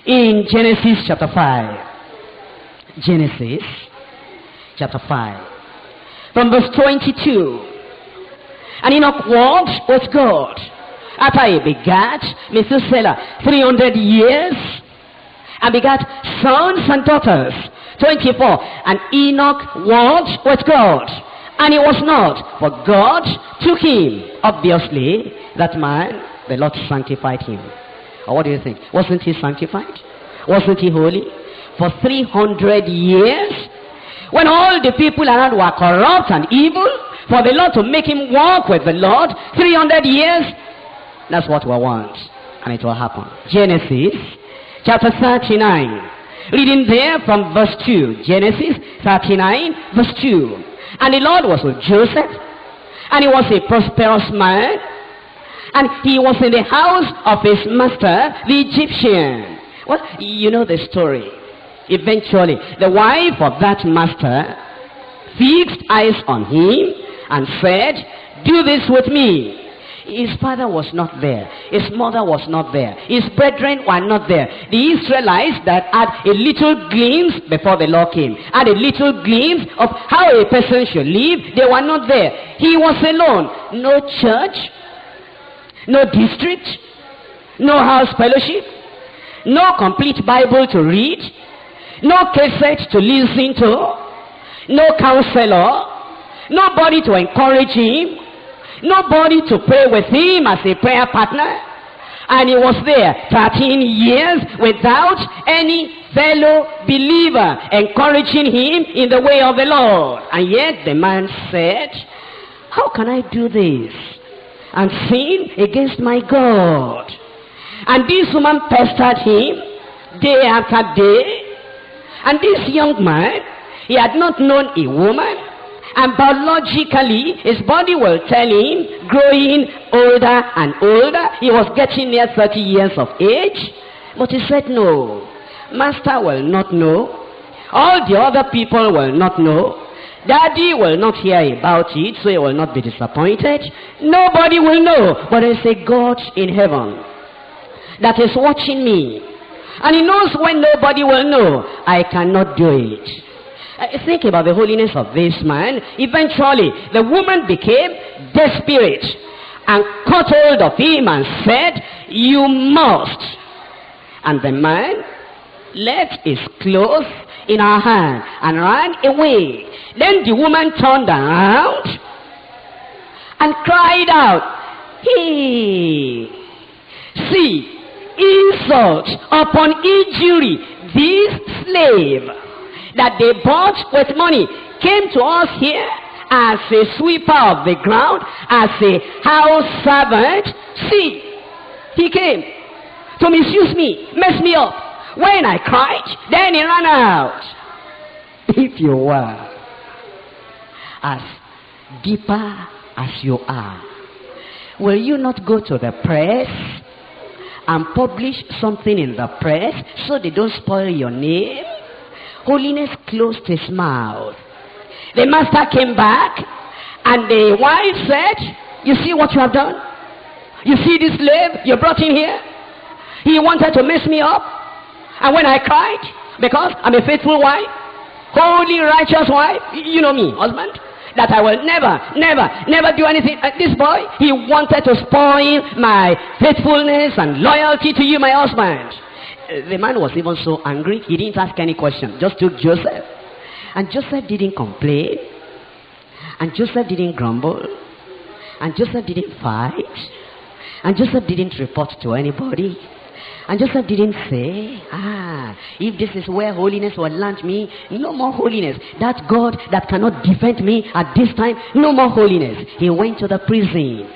in Genesis chapter 5. Genesis chapter 5. From verse 22. And Enoch walked with God after he begat Methuselah 300 years and begat sons and daughters. 24. And Enoch walked with God, and he was not, for God took him. Obviously, that man, the Lord sanctified him. Or what do you think? Wasn't he sanctified? Wasn't he holy? For 300 years, when all the people around were corrupt and evil, for the Lord to make him walk with the Lord 300 years, that's what we want, and it will happen. Genesis chapter 39. Reading there from verse 2. Genesis 39 verse 2. And the Lord was with Joseph, and he was a prosperous man, and he was in the house of his master, the Egyptian. Well, you know the story. Eventually, the wife of that master fixed eyes on him and said, do this with me. His father was not there. His mother was not there. His brethren were not there. The Israelites that had a little glimpse before the law came, had a little glimpse of how a person should live, they were not there. He was alone. No church, no district, no house fellowship, no complete Bible to read, no cassette to listen to, no counselor, nobody to encourage him, nobody to pray with him as a prayer partner. And he was there 13 years without any fellow believer encouraging him in the way of the Lord. And yet the man said, how can I do this and sin against my God? And this woman pestered him day after day. And this young man, he had not known a woman, and biologically his body will tell him, growing older and older, he was getting near 30 years of age. But he said, no, master will not know, all the other people will not know, daddy will not hear about it, so he will not be disappointed, nobody will know, but there's a God in heaven that is watching me, and he knows when nobody will know. I cannot do it. Think about the holiness of this man. Eventually, the woman became desperate and caught hold of him and said, you must. And the man left his clothes in her hand and ran away. Then the woman turned around and cried out, hey, see, insult upon injury. This slave that they bought with money came to us here as a sweeper of the ground, as a house servant. See, he came to misuse me, mess me up. When I cried, then he ran out. If you were as deeper as you are, will you not go to the press and publish something in the press so they don't spoil your name? Holiness closed his mouth. The master came back, and the wife said, you see what you have done? You see this slave you brought in here? He wanted to mess me up. And when I cried, because I'm a faithful wife, holy, righteous wife, you know me, husband, that I will never do anything. This boy, he wanted to spoil my faithfulness and loyalty to you, my husband. The man was even so angry, he didn't ask any question, just took Joseph. And Joseph didn't complain, and Joseph didn't grumble, and Joseph didn't fight, and Joseph didn't report to anybody, and Joseph didn't say, if this is where holiness will land me, no more holiness. That God that cannot defend me at this time, no more holiness. He went to the prison.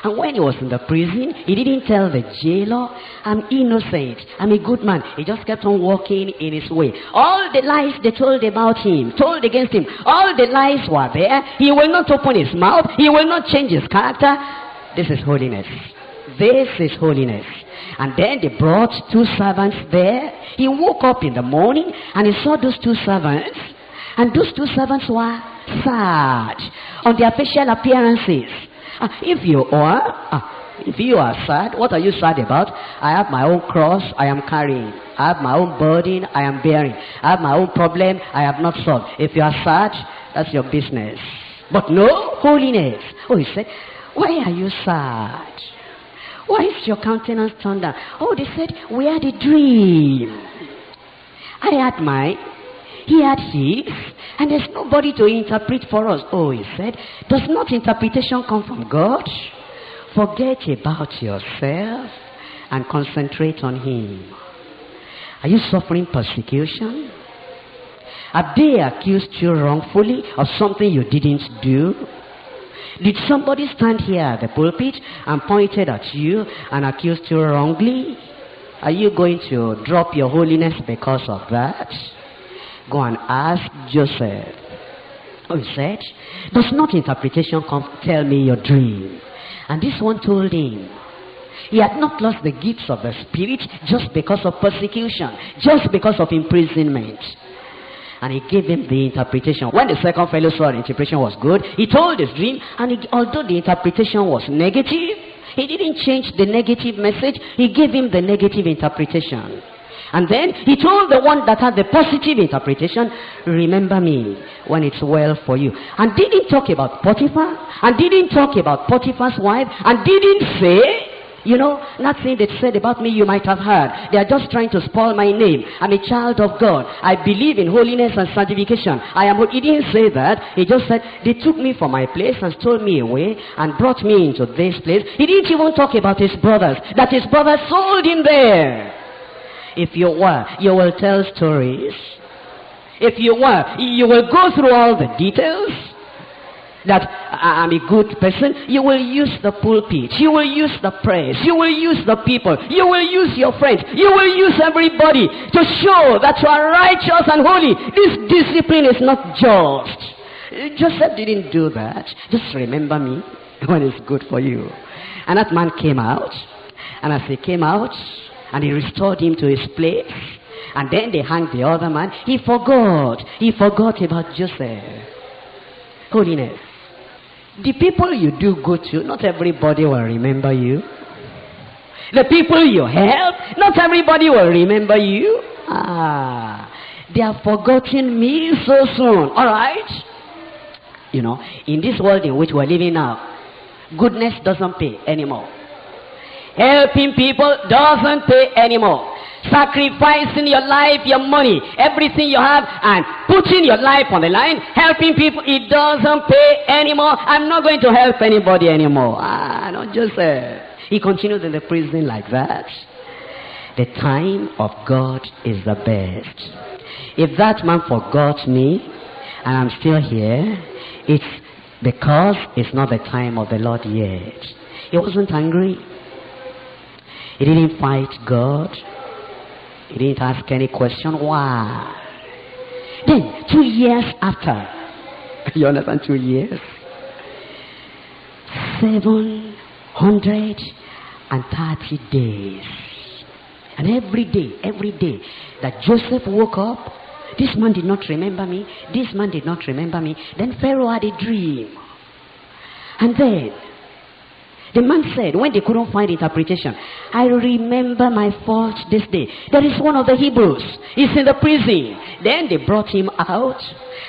And when he was in the prison, he didn't tell the jailer, I'm innocent, I'm a good man. He just kept on walking in his way. All the lies they told about him, told against him, all the lies were there. He will not open his mouth. He will not change his character. This is holiness. This is holiness. And then they brought two servants there. He woke up in the morning and he saw those two servants. And those two servants were sad on their facial appearances. If you are If you are sad, what are you sad about? I have my own cross I am carrying. I have my own burden I am bearing. I have my own problem I have not solved. If you are sad, that's your business. But no, holiness. Oh, he said, why are you sad? Why is your countenance turned down? Oh, they said, we had a dream. I had mine, he had his, and there's nobody to interpret for us. Oh, he said, does not interpretation come from God? Forget about yourself and concentrate on him. Are you suffering persecution? Have they accused you wrongfully of something you didn't do? Did somebody stand here at the pulpit and pointed at you and accused you wrongly? Are you going to drop your holiness because of that? Go and ask Joseph. Oh, he said, does not interpretation come tell me your dream? And this one told him, he had not lost the gifts of the Spirit just because of persecution, just because of imprisonment. And he gave him the interpretation. When the second fellow saw the interpretation was good, he told his dream, and although the interpretation was negative, he didn't change the negative message. He gave him the negative interpretation. And then he told the one that had the positive interpretation, remember me when it's well for you. And didn't talk about Potiphar, and didn't talk about Potiphar's wife, and didn't say, you know, nothing they said about me you might have heard. They are just trying to spoil my name. I'm a child of God. I believe in holiness and sanctification. He didn't say that. He just said, they took me from my place and stole me away and brought me into this place. He didn't even talk about his brothers, that his brothers sold him there. If you were, you will tell stories. If you were, you will go through all the details. That I'm a good person. You will use the pulpit. You will use the press. You will use the people. You will use your friends. You will use everybody to show that you are righteous and holy. This discipline is not just. Joseph didn't do that. Just remember me when it's good for you. And that man came out. And as he came out, and he restored him to his place, and then they hanged the other man, he forgot. He forgot about Joseph. Holiness. The people you do good to, not everybody will remember you. The people you help, not everybody will remember you. They have forgotten me so soon. Alright? You know, in this world in which we're living now, goodness doesn't pay anymore. Helping people doesn't pay anymore. Sacrificing your life, your money, everything you have, and putting your life on the line, helping people, it doesn't pay anymore. I'm not going to help anybody anymore. Not Joseph. He continued in the prison like that. The time of God is the best. If that man forgot me, and I'm still here, it's because it's not the time of the Lord yet. He wasn't angry. He didn't fight God. He didn't ask any question. Why? Then, 2 years after, you understand, 2 years? 730 days. And every day that Joseph woke up, this man did not remember me, this man did not remember me. Then Pharaoh had a dream. And then, the man said, when they couldn't find interpretation, I remember my fault this day. There is one of the Hebrews. He's in the prison. Then they brought him out.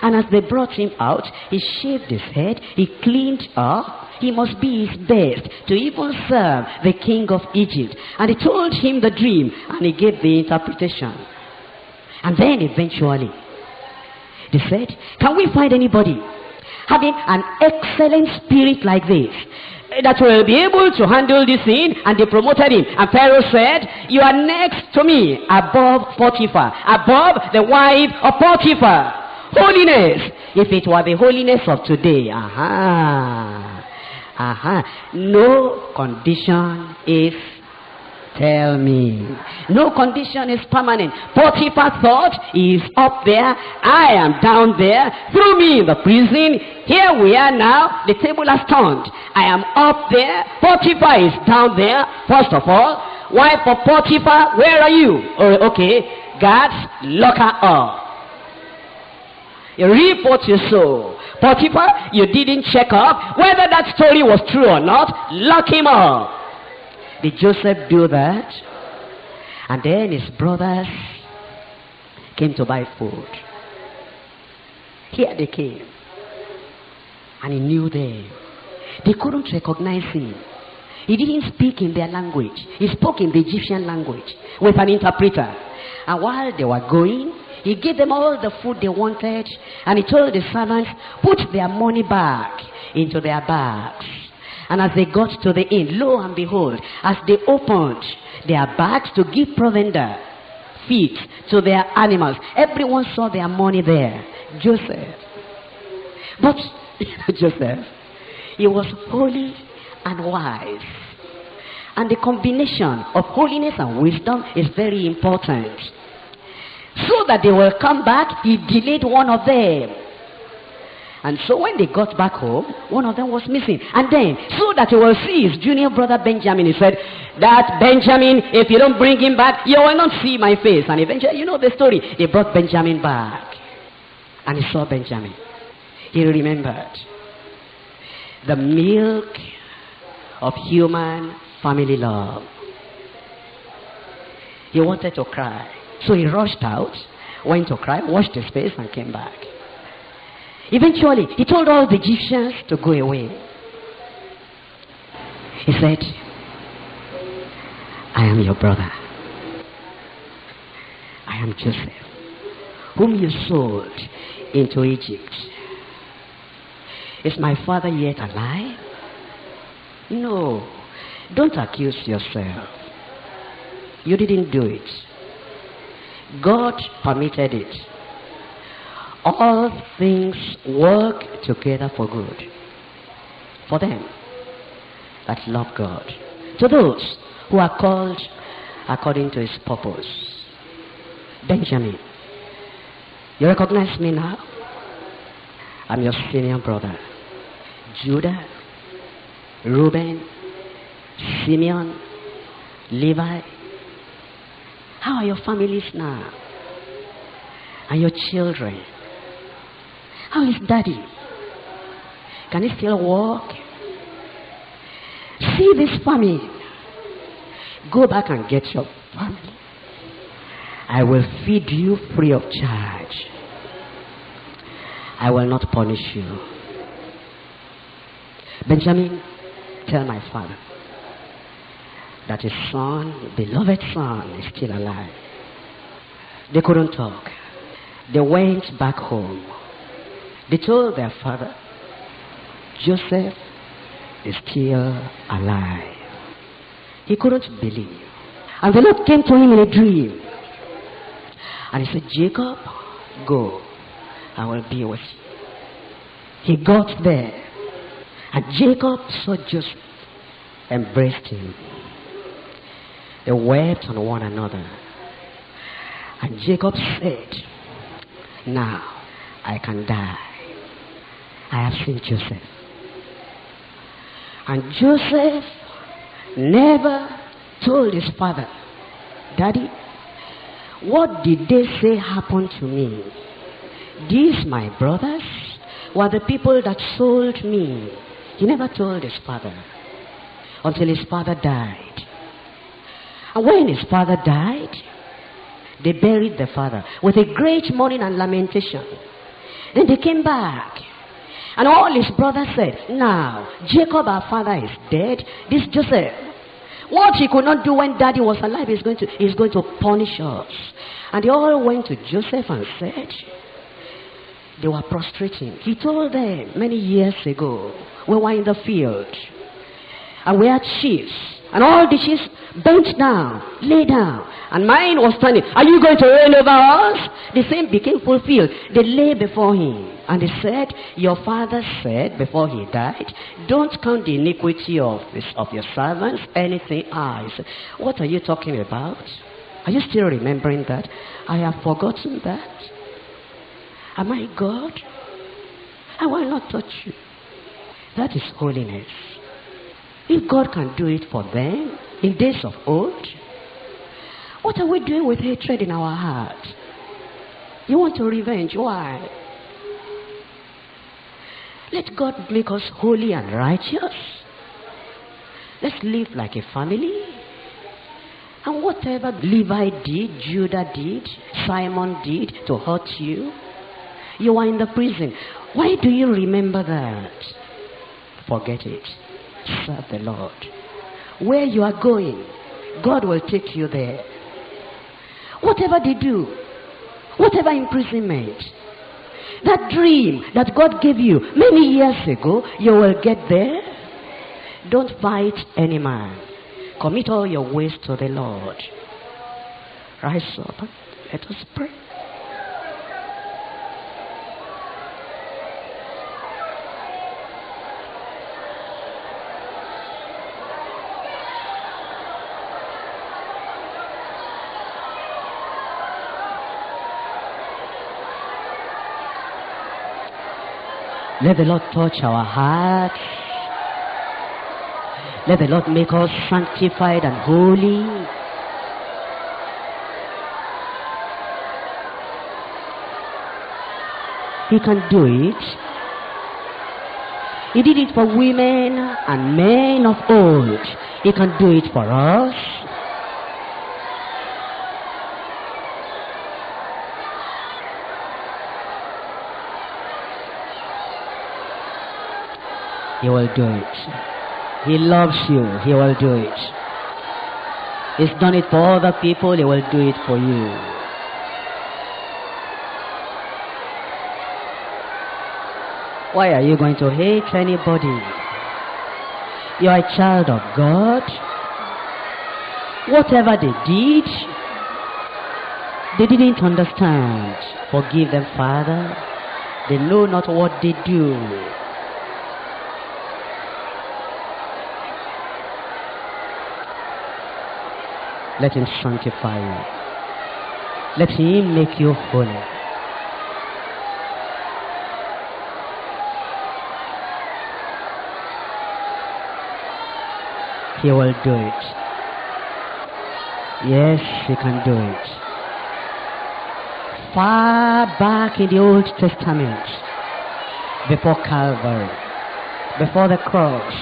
And as they brought him out, he shaved his head. He cleaned up. He must be his best to even serve the king of Egypt. And he told him the dream. And he gave the interpretation. And then eventually, they said, can we find anybody having an excellent spirit like this, that will be able to handle this thing? And they promoted him. And Pharaoh said, you are next to me, above Potiphar, above the wife of Potiphar. Holiness. If it were the holiness of today, no condition is, tell me, no condition is permanent. Potiphar thought, he is up there, I am down there, threw me in the prison. Here we are now, the table has turned. I am up there, Potiphar is down there. First of all, wife of Potiphar, where are you? Oh, okay, guards, lock her up. You reap what you sow. Potiphar, you didn't check up whether that story was true or not. Lock him up. Did Joseph do that? And then his brothers came to buy food. Here they came. And he knew them. They couldn't recognize him. He didn't speak in their language. He spoke in the Egyptian language with an interpreter. And while they were going, he gave them all the food they wanted. And he told the servants, put their money back into their bags. And as they got to the inn, lo and behold, as they opened their bags to give provender, feed to their animals, everyone saw their money there. Joseph. But Joseph, he was holy and wise. And the combination of holiness and wisdom is very important. So that they will come back, he delayed one of them. And so when they got back home, one of them was missing. And then, so that he will see his junior brother Benjamin, he said, that Benjamin, if you don't bring him back, you will not see my face. And eventually, you know the story. They brought Benjamin back. And he saw Benjamin. He remembered the milk of human family love. He wanted to cry. So he rushed out, went to cry, washed his face, and came back. Eventually, he told all the Egyptians to go away. He said, I am your brother. I am Joseph, whom you sold into Egypt. Is my father yet alive? No. Don't accuse yourself. You didn't do it. God permitted it. All things work together for good. For them that love God. To those who are called according to his purpose. Benjamin, you recognize me now? I'm your senior brother. Judah, Reuben, Simeon, Levi. How are your families now? And your children? How is daddy? Can he still walk? See this famine. Go back and get your family. I will feed you free of charge. I will not punish you. Benjamin, tell my father that his son, beloved son, is still alive. They couldn't talk. They went back home. They told their father, Joseph is still alive. He couldn't believe. And the Lord came to him in a dream. And he said, Jacob, go. I will be with you. He got there. And Jacob saw Joseph, embraced him. They wept on one another. And Jacob said, now I can die. I have seen Joseph. And Joseph never told his father, Daddy, what did they say happened to me? These, my brothers, were the people that sold me. He never told his father until his father died. And when his father died, they buried the father with a great mourning and lamentation. Then they came back. And all his brothers said, now, Jacob our father is dead. This Joseph, what he could not do when daddy was alive, he's going to punish us. And they all went to Joseph and said, they were prostrating. He told them many years ago, we were in the field. And we had sheaves. And all the sheaves bent down, lay down. And mine was standing. Are you going to reign over us? The same became fulfilled. They lay before him. And they said, your father said before he died, don't count the iniquity of your servants, anything. He said, what are you talking about? Are you still remembering that? I have forgotten that. Am I God? I will not touch you. That is holiness. If God can do it for them in days of old, what are we doing with hatred in our heart? You want to revenge. Why? Let God make us holy and righteous. Let's live like a family. And whatever Levi did, Judah did, Simon did to hurt you, you are in the prison. Why do you remember that? Forget it. Serve the Lord. Where you are going, God will take you there. Whatever they do, whatever imprisonment, that dream that God gave you many years ago, you will get there. Don't fight any man. Commit all your ways to the Lord. Rise up. Let us pray. Let the Lord touch our hearts. Let the Lord make us sanctified and holy. He can do it. He did it for women and men of old. He can do it for us. He will do it. He loves you. He will do it. He's done it for other people. He will do it for you. Why are you going to hate anybody? You are a child of God. Whatever they did, they didn't understand. Forgive them, Father. They know not what they do. Let him sanctify you. Let him make you holy. He will do it. Yes, he can do it. Far back in the Old Testament, before Calvary, before the cross,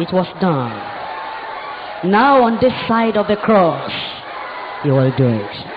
it was done. Now on this side of the cross, he will do it.